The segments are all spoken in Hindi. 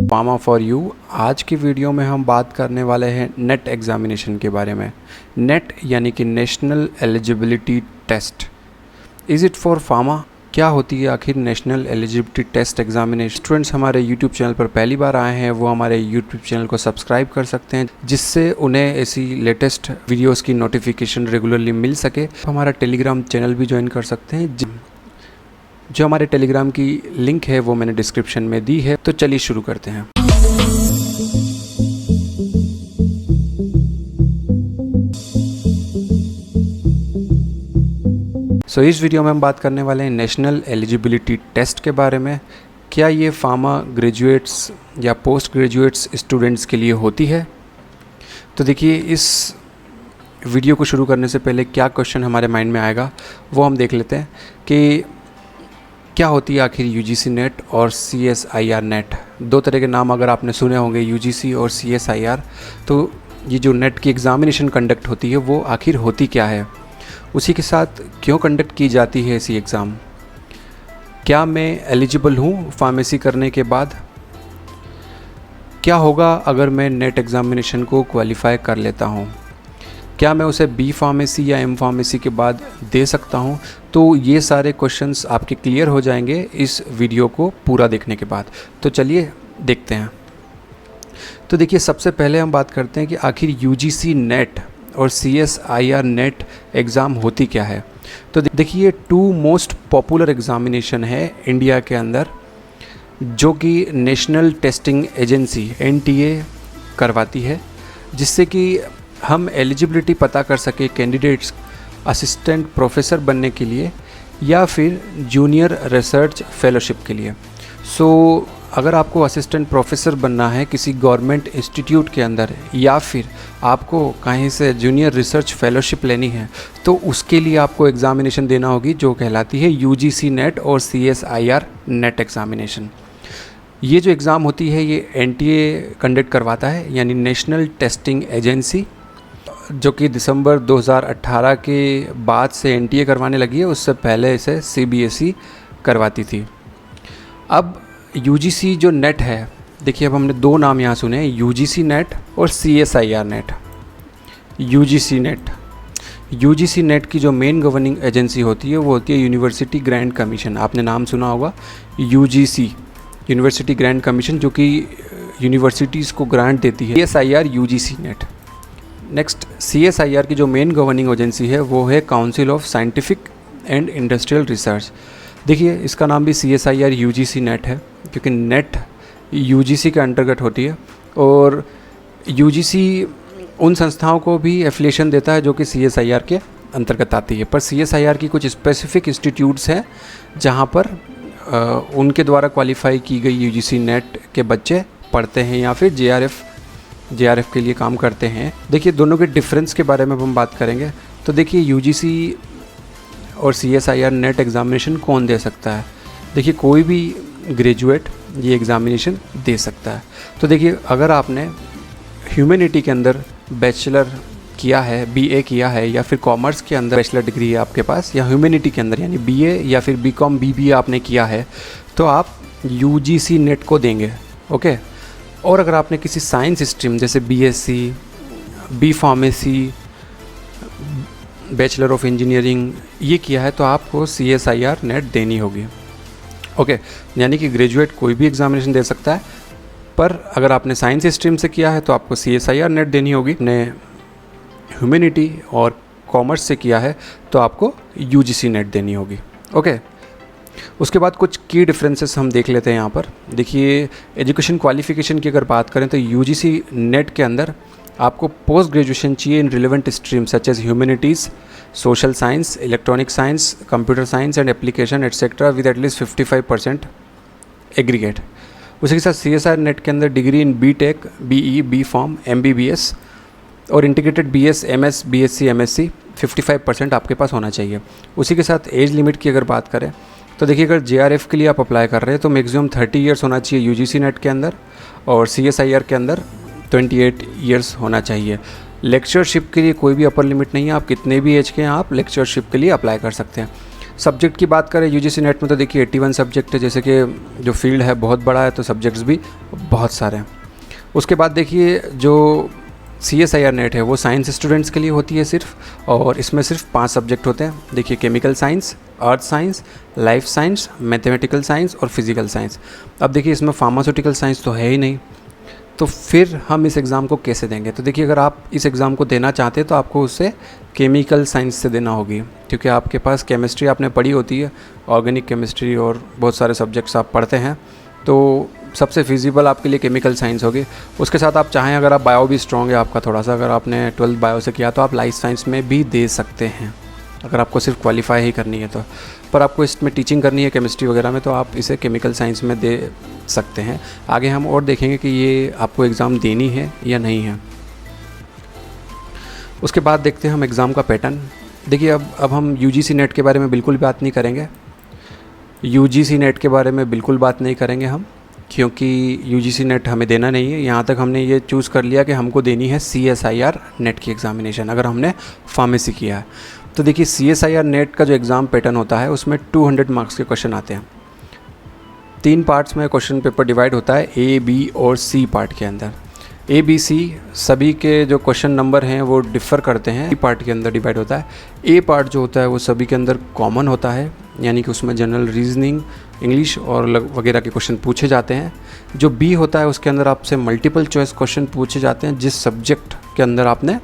Pharma for you. आज की वीडियो में हम बात करने वाले हैं नेट एग्ज़ामिनेशन के बारे में। नेट यानी कि national eligibility test. Is it for pharma? क्या होती है आखिर national eligibility test examination? Students हमारे यूट्यूब चैनल पर पहली बार आए हैं वो हमारे यूट्यूब चैनल को सब्सक्राइब कर सकते हैं, जिससे उन्हें ऐसी लेटेस्ट वीडियोस की नोटिफिकेशन रेगुलरली मिल सके। हमारा टेलीग्राम चैनल भी ज्वाइन कर सकते हैं, जो हमारे टेलीग्राम की लिंक है वो मैंने डिस्क्रिप्शन में दी है। तो चलिए शुरू करते हैं। इस वीडियो में हम बात करने वाले हैं नेशनल एलिजिबिलिटी टेस्ट के बारे में। क्या ये फार्मा ग्रेजुएट्स या पोस्ट ग्रेजुएट्स स्टूडेंट्स के लिए होती है? तो देखिए, इस वीडियो को शुरू करने से पहले क्या क्वेश्चन हमारे माइंड में आएगा वो हम देख लेते हैं कि क्या होती है आखिर यूजीसी नेट और सीएसआईआर नेट। दो तरह के नाम अगर आपने सुने होंगे, यूजीसी और सीएसआईआर। तो ये जो नेट की एग्ज़ामिनेशन कंडक्ट होती है वो आखिर होती क्या है, उसी के साथ क्यों कंडक्ट की जाती है ऐसी एग्ज़ाम, क्या मैं एलिजिबल हूँ फार्मेसी करने के बाद, क्या होगा अगर मैं नेट एग्ज़ामिनेशन को क्वालिफाई कर लेता हूँ, क्या मैं उसे बी फार्मेसी या एम फार्मेसी के बाद दे सकता हूँ। तो ये सारे क्वेश्चंस आपके क्लियर हो जाएंगे इस वीडियो को पूरा देखने के बाद। तो चलिए देखते हैं। तो देखिए, सबसे पहले हम बात करते हैं कि आखिर यूजीसी नेट और सीएसआईआर नेट एग्ज़ाम होती क्या है। तो देखिए, टू मोस्ट पॉपुलर एग्ज़ामिनेशन है इंडिया के अंदर, जो कि नेशनल टेस्टिंग एजेंसी एनटीए करवाती है, जिससे कि हम एलिजिबिलिटी पता कर सके कैंडिडेट्स असिस्टेंट प्रोफेसर बनने के लिए या फिर जूनियर रिसर्च फेलोशिप के लिए। अगर आपको असिस्टेंट प्रोफेसर बनना है किसी गवर्नमेंट इंस्टीट्यूट के अंदर, या फिर आपको कहीं से जूनियर रिसर्च फेलोशिप लेनी है, तो उसके लिए आपको एग्ज़ामिनेशन देना होगी जो कहलाती है यूजीसी नेट और सीएसआईआर नेट एग्ज़ामिनेशन। ये जो एग्ज़ाम होती है ये एनटीए कंडक्ट करवाता है, यानी नेशनल टेस्टिंग एजेंसी, जो कि दिसंबर 2018 के बाद से एनटीए करवाने लगी है। उससे पहले इसे सीबीएसई करवाती थी। अब यूजीसी जो नेट है, देखिए अब हमने दो नाम यहाँ सुने, यूजीसी नेट और सीएसआईआर नेट। यूजीसी नेट की जो मेन गवर्निंग एजेंसी होती है वो होती है यूनिवर्सिटी ग्रांट कमीशन। आपने नाम सुना होगा, यूजीसी यूनिवर्सिटी ग्रांट कमीशन, जो कि यूनिवर्सिटीज़ को ग्रांट देती है। CSIR UGC net. Next, CSIR की जो मेन गवर्निंग एजेंसी है वो है council of scientific and industrial research. देखिए, इसका नाम भी सीएसआईआर यूजीसी नेट है क्योंकि नेट यूजीसी के अंतर्गत होती है, और यूजीसी उन संस्थाओं को भी एफिलिएशन देता है जो कि सीएसआईआर के अंतर्गत आती है। पर सीएसआईआर की कुछ स्पेसिफिक इंस्टीट्यूट्स हैं जहां पर उनके द्वारा क्वालिफाई की गई यूजीसी नेट के बच्चे पढ़ते हैं या फिर जेआरएफ के लिए काम करते हैं। देखिए, दोनों के डिफरेंस के बारे में हम बात करेंगे। तो देखिए, यूजीसी और सीएसआईआर नेट एग्ज़ामिनेशन कौन दे सकता है? देखिए, कोई भी ग्रेजुएट ये एग्ज़ामिनेशन दे सकता है। तो देखिए, अगर आपने ह्यूमैनिटी के अंदर बैचलर किया है, बीए किया है, या फिर कॉमर्स के अंदर बैचलर डिग्री है आपके पास, या ह्यूमैनिटी के अंदर यानी बीए या फिर बीकॉम बीबीए आपने किया है, तो आप यूजीसी नेट को देंगे। ओके। और अगर आपने किसी साइंस स्ट्रीम जैसे BSc, B pharmacy, bachelor of engineering ये किया है, तो आपको सीएसआईआर नेट देनी होगी। ओके, यानी कि ग्रेजुएट कोई भी एग्ज़ामिनेशन दे सकता है, पर अगर आपने साइंस स्ट्रीम से किया है तो आपको सीएसआईआर नेट देनी होगी। आपने ह्यूमैनिटी और कॉमर्स से किया है तो आपको यूजीसी नेट देनी होगी। ओके। उसके बाद कुछ की डिफरेंसेस हम देख लेते हैं यहाँ पर। देखिए, एजुकेशन क्वालिफिकेशन की अगर बात करें तो यूजीसी नेट के अंदर आपको पोस्ट ग्रेजुएशन चाहिए in relevant stream such as humanities, social science, electronic science, computer science and application etcetera with at least 55% aggregate. उसी के साथ सीएसआईआर नेट के अंदर degree in BTech, BE, B pharm, MBBS और integrated BS, MS, BSc, MSc 55% आपके पास होना चाहिए। उसी के साथ एज लिमिट की अगर बात करें तो देखिए, अगर जेआरएफ के लिए आप अप्लाई कर रहे हैं तो मैक्सिमम 30 ईयर्स होना चाहिए यूजीसी नेट के अंदर, और सीएसआईआर के अंदर 28 ईयर्स होना चाहिए। लेक्चरशिप के लिए कोई भी अपर लिमिट नहीं है, आप कितने भी एज के हैं आप लेक्चरशिप के लिए अप्लाई कर सकते हैं। सब्जेक्ट की बात करें यूजीसी नेट में तो देखिए 81 सब्जेक्ट है, जैसे कि जो फील्ड है बहुत बड़ा है तो सब्जेक्ट्स भी बहुत सारे हैं। उसके बाद देखिए जो CSIR नेट है वो साइंस स्टूडेंट्स के लिए होती है सिर्फ, और इसमें सिर्फ 5 सब्जेक्ट होते हैं। देखिए chemical science, earth science, life science, mathematical science और फिजिकल साइंस। अब देखिए इसमें फार्मास्यूटिकल साइंस तो है ही नहीं, तो फिर हम इस एग्ज़ाम को कैसे देंगे? तो देखिए अगर आप इस एग्ज़ाम को देना चाहते हैं तो आपको उससे केमिकल साइंस से देना होगी, क्योंकि आपके पास केमिस्ट्री आपने पढ़ी होती है, ऑर्गेनिक केमिस्ट्री और बहुत सारे सब्जेक्ट्स आप पढ़ते हैं, तो सबसे फिजिबल आपके लिए केमिकल साइंस होगी। उसके साथ आप चाहें, अगर आप बायो भी स्ट्रॉन्ग है आपका थोड़ा सा, अगर आपने 12th बायो से किया तो आप लाइफ साइंस में भी दे सकते हैं, अगर आपको सिर्फ क्वालिफाई ही करनी है तो। पर आपको इसमें टीचिंग करनी है केमिस्ट्री वगैरह में तो आप इसे केमिकल साइंस में दे सकते हैं। आगे हम और देखेंगे कि ये आपको एग्ज़ाम देनी है या नहीं है। उसके बाद देखते हैं हम एग्ज़ाम का पैटर्न। देखिए अब हम UGC नेट के बारे में बिल्कुल बात नहीं करेंगे, UGC नेट के बारे में बिल्कुल बात नहीं करेंगे हम, क्योंकि UGC नेट हमें देना नहीं है। यहाँ तक हमने ये चूज़ कर लिया कि हमको देनी है CSIR नेट की एग्ज़ामिनेशन, अगर हमने फार्मेसी किया है तो। देखिए CSIR नेट का जो एग्ज़ाम पैटर्न होता है उसमें 200 मार्क्स के क्वेश्चन आते हैं। 3 पार्ट्स में क्वेश्चन पेपर डिवाइड होता है, A, B और C पार्ट के अंदर। A, B, C सभी के जो क्वेश्चन नंबर हैं वो डिफ़र करते हैं, C पार्ट के अंदर डिवाइड होता है। A पार्ट जो होता है वो सभी के अंदर कॉमन होता है, यानी कि उसमें जनरल रीजनिंग, इंग्लिश और वगैरह के क्वेश्चन पूछे जाते हैं। जो B होता है उसके अंदर आपसे मल्टीपल चॉइस क्वेश्चन पूछे जाते हैं जिस सब्जेक्ट के अंदर आपने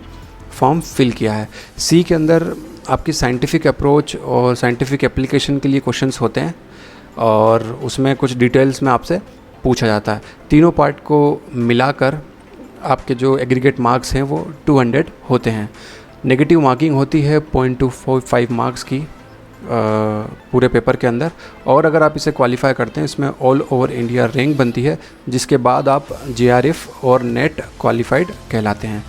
फॉर्म फिल किया है। C के अंदर आपकी साइंटिफिक अप्रोच और साइंटिफिक एप्लीकेशन के लिए क्वेश्चंस होते हैं, और उसमें कुछ डिटेल्स में आपसे पूछा जाता है। तीनों पार्ट को मिलाकर आपके जो एग्रीगेट मार्क्स हैं वो 200 होते हैं। नेगेटिव मार्किंग होती है 0.25 मार्क्स की पूरे पेपर के अंदर, और अगर आप इसे क्वालिफाई करते हैं इसमें ऑल ओवर इंडिया रैंक बनती है, जिसके बाद आप JRF और नेट क्वालिफाइड कहलाते हैं।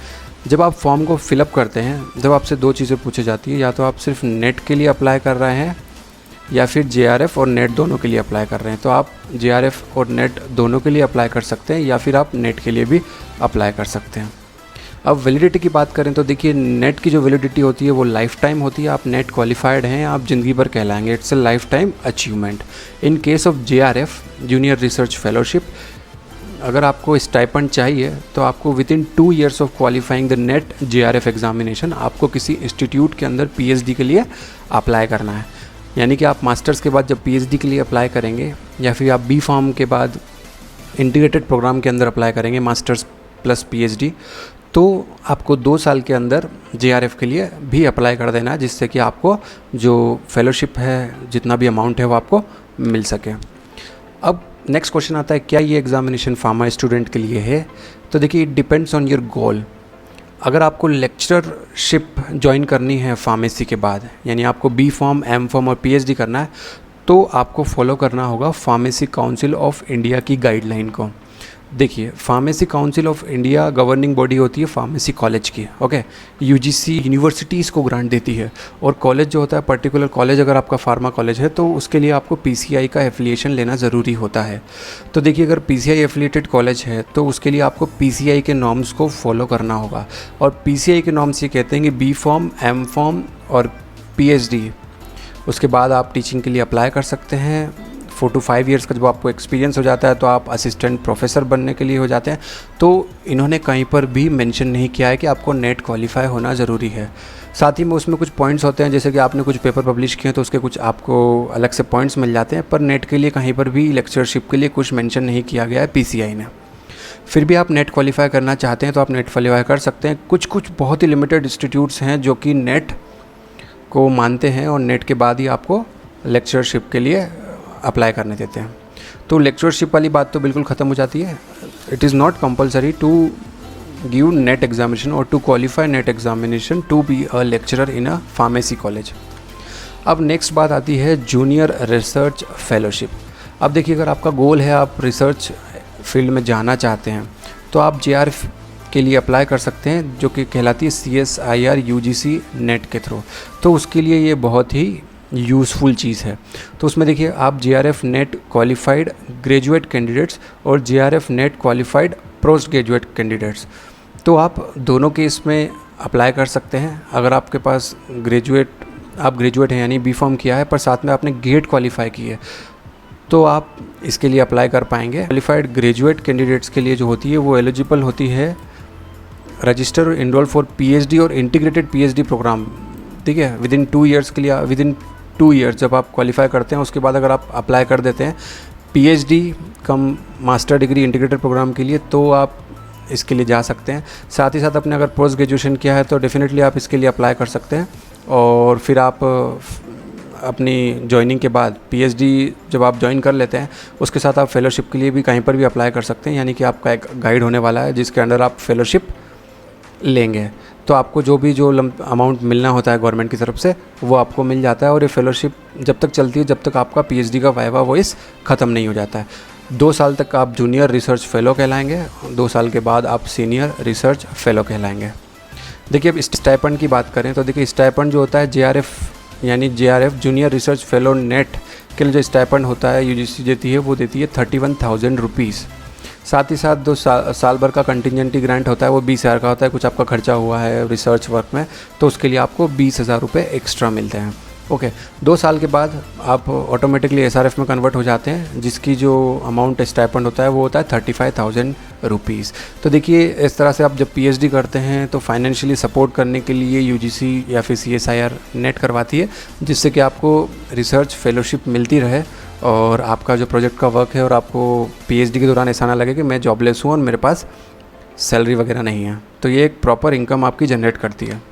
जब आप फॉर्म को फिलअप करते हैं, जब आपसे 2 चीज़ें पूछी जाती है, या तो आप सिर्फ नेट के लिए अप्लाई कर रहे हैं या फिर JRF और नेट दोनों के लिए अप्लाई कर रहे हैं, तो आप JRF और नेट दोनों के लिए अप्लाई कर सकते हैं, या फिर आप नेट के लिए भी अप्लाई कर सकते हैं। अब वैलिडिटी की बात करें तो देखिए नेट की जो वैलिडिटी होती है वो लाइफ टाइम होती है। आप नेट क्वालिफाइड हैं, आप ज़िंदगी भर कहलाएंगे, it's a lifetime achievement. In case of JRF junior research fellowship, अगर आपको स्टाइपेंड चाहिए तो आपको within 2 years of qualifying the NET JRF examination आपको किसी इंस्टीट्यूट के अंदर PhD के लिए अप्लाई करना है। यानी कि आप मास्टर्स के बाद जब PhD के लिए अप्लाई करेंगे, या फिर आप B.Pharm के बाद इंटीग्रेटेड प्रोग्राम के अंदर अप्लाई करेंगे मास्टर्स प्लस PhD, तो आपको 2 साल के अंदर JRF के लिए भी अप्लाई कर देना है, जिससे कि आपको जो फेलोशिप है, जितना भी अमाउंट है वो आपको मिल सके। अब नेक्स्ट क्वेश्चन आता है, क्या ये एग्जामिनेशन फार्मा स्टूडेंट के लिए है? तो देखिए it depends on your goal. अगर आपको लेक्चरशिप ज्वाइन करनी है फार्मेसी के बाद, यानी आपको B.Pharm, M.Pharm और PhD करना है, तो आपको फॉलो करना होगा फार्मेसी काउंसिल ऑफ इंडिया की गाइडलाइन को। देखिए pharmacy council of India governing body होती है फार्मेसी कॉलेज की, ओके। UGC यूनिवर्सिटीज़ को ग्रांट देती है, और कॉलेज जो होता है पर्टिकुलर कॉलेज, अगर आपका फार्मा कॉलेज है तो उसके लिए आपको PCI का एफिलिएशन लेना ज़रूरी होता है। तो देखिए अगर PCI एफिलिएटेड कॉलेज है तो उसके लिए आपको PCI के नॉर्म्स को फॉलो करना होगा, और PCI के नॉर्म्स ये कहते हैं कि B.Pharm, M.Pharm और PhD, उसके बाद आप टीचिंग के लिए अप्लाई कर सकते हैं। 4 to 5 years का जब आपको एक्सपीरियंस हो जाता है तो आप असिस्टेंट प्रोफेसर बनने के लिए हो जाते हैं। तो इन्होंने कहीं पर भी मेंशन नहीं किया है कि आपको नेट क्वालिफाई होना ज़रूरी है। साथ ही में उसमें कुछ पॉइंट्स होते हैं, जैसे कि आपने कुछ पेपर पब्लिश किए हैं तो उसके कुछ आपको अलग से पॉइंट्स मिल जाते हैं, पर नेट के लिए कहीं पर भी लेक्चरशिप के लिए कुछ मेंशन नहीं किया गया है PCI ने। फिर भी आप नेट क्वालिफाई करना चाहते हैं तो आप नेट क्वालिफाई कर सकते हैं। कुछ बहुत ही लिमिटेड इंस्टीट्यूट्स हैं जो कि नेट को मानते हैं और नेट के बाद ही आपको लेक्चरशिप के लिए अप्लाई करने देते हैं। तो लेक्चरशिप वाली बात तो बिल्कुल ख़त्म हो जाती है। It is not compulsory to give NET examination और to qualify NET examination to be a lecturer in a pharmacy college. अब नेक्स्ट बात आती है जूनियर रिसर्च फेलोशिप। अब देखिए अगर आपका गोल है आप रिसर्च फील्ड में जाना चाहते हैं तो आप JRF के लिए अप्लाई कर सकते हैं, जो कि कहलाती है CSIR UGC नेट के थ्रू। तो उसके लिए ये बहुत ही यूज़फुल चीज़ है। तो उसमें देखिए आप JRF net qualified graduate candidates और JRF net qualified post graduate candidates, तो आप दोनों केस में अप्लाई कर सकते हैं। अगर आपके पास आप ग्रेजुएट हैं यानी B.Pharm किया है पर साथ में आपने गेट क्वालिफाई की है तो आप इसके लिए अप्लाई कर पाएंगे। क्वालिफाइड ग्रेजुएट कैंडिडेट्स के लिए जो होती है वो एलिजिबल होती है रजिस्टर और इनरोल फॉर PhD और इंटीग्रेटेड PhD प्रोग्राम, ठीक है, विदिन 2 ईयर्स के लिए। विदिन 2 ईयर्स जब आप क्वालिफाई करते हैं उसके बाद अगर आप अप्लाई कर देते हैं PhD कम मास्टर डिग्री इंटीग्रेटेड प्रोग्राम के लिए तो आप इसके लिए जा सकते हैं। साथ ही साथ अपने अगर पोस्ट ग्रेजुएशन किया है तो डेफिनेटली आप इसके लिए अप्लाई कर सकते हैं। और फिर आप अपनी जॉइनिंग के बाद PhD जब आप ज्वाइन कर लेते हैं उसके साथ आप फेलोशिप के लिए भी कहीं पर भी अप्लाई कर सकते हैं, यानी कि आपका एक गाइड होने वाला है जिसके अंडर आप फेलोशिप लेंगे तो आपको जो अमाउंट मिलना होता है गवर्नमेंट की तरफ से वो आपको मिल जाता है। और ये फेलोशिप जब तक चलती है जब तक आपका PhD का वाइवा वॉइस ख़त्म नहीं हो जाता है। 2 साल तक आप जूनियर रिसर्च फेलो कहलाएंगे, 2 साल के बाद आप सीनियर रिसर्च फेलो कहलाएंगे। देखिए अब स्टाइपेंड की बात करें तो देखिए स्टाइपेंड जो होता है JRF junior research fellow net के लिए जो स्टाइपेंड होता है UGC देती है वो देती है 31,000 रुपीज़। साथ ही साथ 2 साल भर का कंटिजेंटी ग्रांट होता है वो 20,000 का होता है। कुछ आपका खर्चा हुआ है रिसर्च वर्क में तो उसके लिए आपको 20,000 रुपये एक्स्ट्रा मिलते हैं। ओके, 2 साल के बाद आप ऑटोमेटिकली SRF में कन्वर्ट हो जाते हैं जिसकी जो अमाउंट स्टाइपेंड होता है वो होता है 35,000 रुपीज़। तो देखिए इस तरह से आप जब PhD करते हैं तो फाइनेंशियली सपोर्ट करने के लिए UGC या फिर CSIR नेट करवाती है जिससे कि आपको रिसर्च फेलोशिप मिलती रहे और आपका जो प्रोजेक्ट का वर्क है और आपको PhD के दौरान ऐसा ना लगे कि मैं जॉबलेस हूँ और मेरे पास सैलरी वगैरह नहीं है। तो ये एक प्रॉपर इनकम आपकी जनरेट करती है।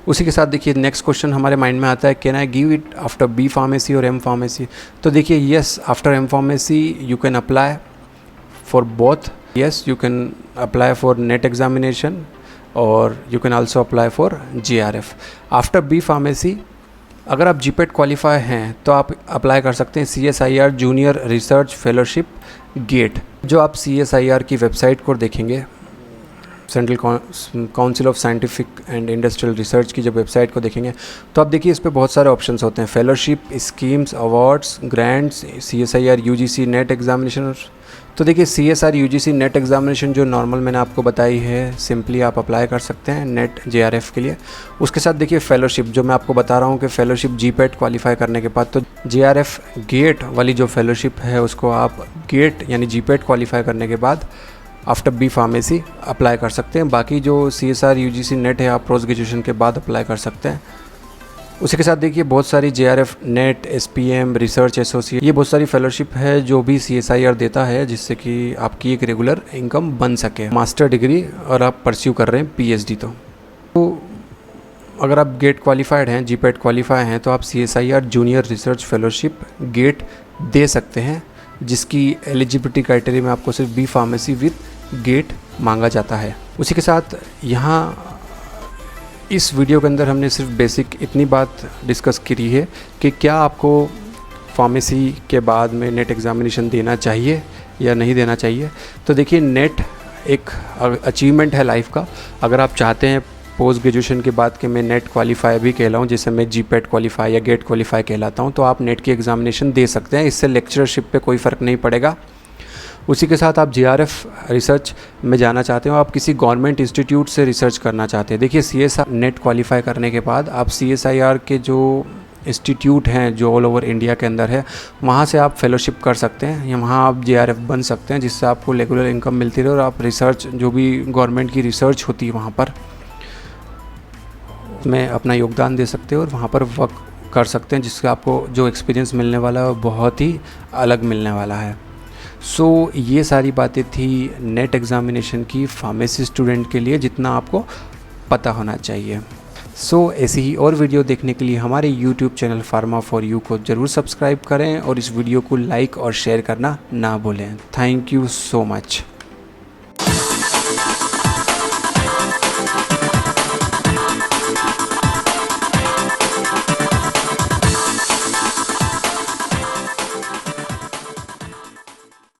उसी के साथ देखिए नेक्स्ट क्वेश्चन हमारे माइंड में आता है, can I give it after B pharmacy और M फार्मेसी। तो देखिए yes, after M pharmacy you can apply for both. Yes, you can apply for NET examination और you can also apply for JRF। After B pharmacy अगर आप GPAT क्वालिफाई हैं तो आप अप्लाई कर सकते हैं CSIR junior research fellowship GATE. जो आप CSIR की वेबसाइट को देखेंगे, central council of scientific and industrial research की जब वेबसाइट को देखेंगे तो आप देखिए इस पर बहुत सारे ऑप्शंस होते हैं, fellowship, schemes, awards, grants, CSIR UGC net examination. तो देखिए CSIR UGC नेट एग्जामिनेशन जो नॉर्मल मैंने आपको बताई है सिंपली आप अप्लाई कर सकते हैं नेट JRF के लिए। उसके साथ देखिए फेलोशिप जो मैं आपको बता रहा हूँ कि फेलोशिप GPAT क्वालिफाई करने के बाद तो JRF गेट वाली जो फेलोशिप है उसको आप गेट यानी GPAT क्वालिफाई करने के बाद आफ्टर B फार्मेसी अप्लाई कर सकते हैं। बाकी जो CSIR UGC नेट है आप पोस्ट ग्रेजुएशन के बाद अप्लाई कर सकते हैं। उसी के साथ देखिए बहुत सारी JRF net, SPM, research associate, ये बहुत सारी फेलोशिप है जो भी CSIR देता है जिससे कि आपकी एक रेगुलर इनकम बन सके। मास्टर डिग्री और आप परस्यू कर रहे हैं PhD तो अगर आप गेट क्वालिफाइड हैं, GPAT क्वालिफाई हैं तो आप CSIR junior research fellowship GATE दे सकते हैं जिसकी एलिजिबिलिटी क्राइटेरिया में आपको सिर्फ B फार्मेसी विद गेट मांगा जाता है। उसी के साथ यहाँ इस वीडियो के अंदर हमने सिर्फ बेसिक इतनी बात डिस्कस करी है कि क्या आपको फार्मेसी के बाद में नेट एग्ज़ामिनेशन देना चाहिए या नहीं देना चाहिए। तो देखिए नेट एक अचीवमेंट है लाइफ का। अगर आप चाहते हैं पोस्ट ग्रेजुएशन के बाद कि मैं नेट क्वालिफाई भी कहलाऊँ, जैसे मैं GPAT क्वालिफाई या गेट क्वालिफाई कहलाता हूँ, तो आप नेट की एग्ज़ामिनेशन दे सकते हैं। इससे लेक्चरशिप पे कोई फ़र्क नहीं पड़ेगा। उसी के साथ आप JRF रिसर्च में जाना चाहते हो, आप किसी गवर्नमेंट इंस्टीट्यूट से रिसर्च करना चाहते हैं। देखिए CSIR नेट क्वालिफाई करने के बाद आप CSIR के जो इंस्टीट्यूट हैं जो ऑल ओवर इंडिया के अंदर है वहाँ से आप फेलोशिप कर सकते हैं या वहाँ आप JRF बन सकते हैं जिससे आपको रेगुलर इनकम मिलती रहे और आप रिसर्च जो भी गवर्नमेंट की रिसर्च होती है वहाँ पर में अपना योगदान दे सकते हो और वहाँ पर वर्क कर सकते हैं जिससे आपको जो एक्सपीरियंस मिलने वाला है वो बहुत ही अलग मिलने वाला है। सो ये सारी बातें थी नेट एग्ज़ामिनेशन की फार्मेसी स्टूडेंट के लिए जितना आपको पता होना चाहिए। सो ऐसी ही और वीडियो देखने के लिए हमारे YouTube channel pharma for you को ज़रूर सब्सक्राइब करें और इस वीडियो को लाइक और शेयर करना ना भूलें। Thank you so much.